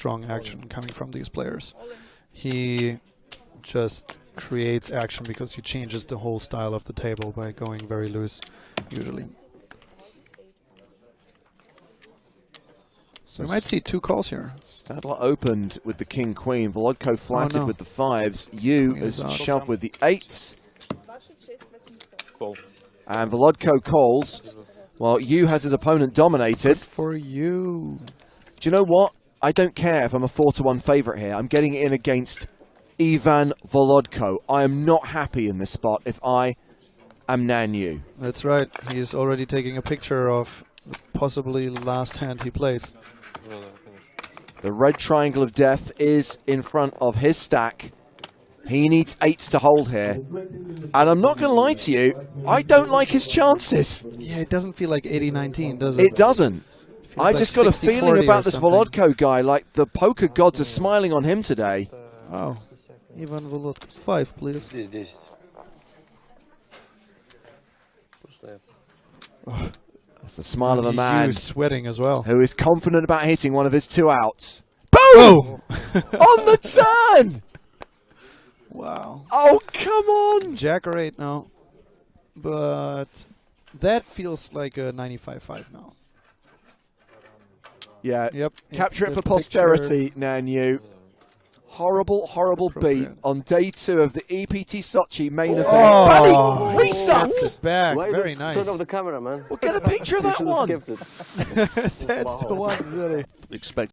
strong action coming from these players. He just creates action because he changes the whole style of the table by going very loose, usually. So we might see 2 calls here. Stadler opened with the king-queen. Volodko flattered with the 5s. You is shoved with the 8s. And Volodko calls. Well, you has his opponent dominated. Good for you. Do you know what? I don't care if I'm a 4-1 favourite here. I'm getting in against Ivan Volodko. I am not happy in this spot if I am Nanyu. That's right. He's already taking a picture of the possibly last hand he plays. The red triangle of death is in front of his stack. He needs 8s to hold here. And I'm not going to lie to you, I don't like his chances. Yeah, it doesn't feel like 80-19, does it? It doesn't. I just got a feeling about this Volodko guy, like the poker gods are smiling on him today. Oh, Ivan Volodko. 5, please. Oh, that's the smile of a man who's sweating as well. who is confident about hitting one of his 2 outs. Boom! On the turn! Wow. Oh, come on! Jack or 8 now. But that feels like a 95-5 now. Yeah, Yep. capture it for posterity, Nanyu. Horrible, horrible beat on day 2 of the EPT Sochi main event. Buddy, restarts! Back. Why Very you nice. turn off the camera, man? We'll get a picture of that one. That's the one, really. Expect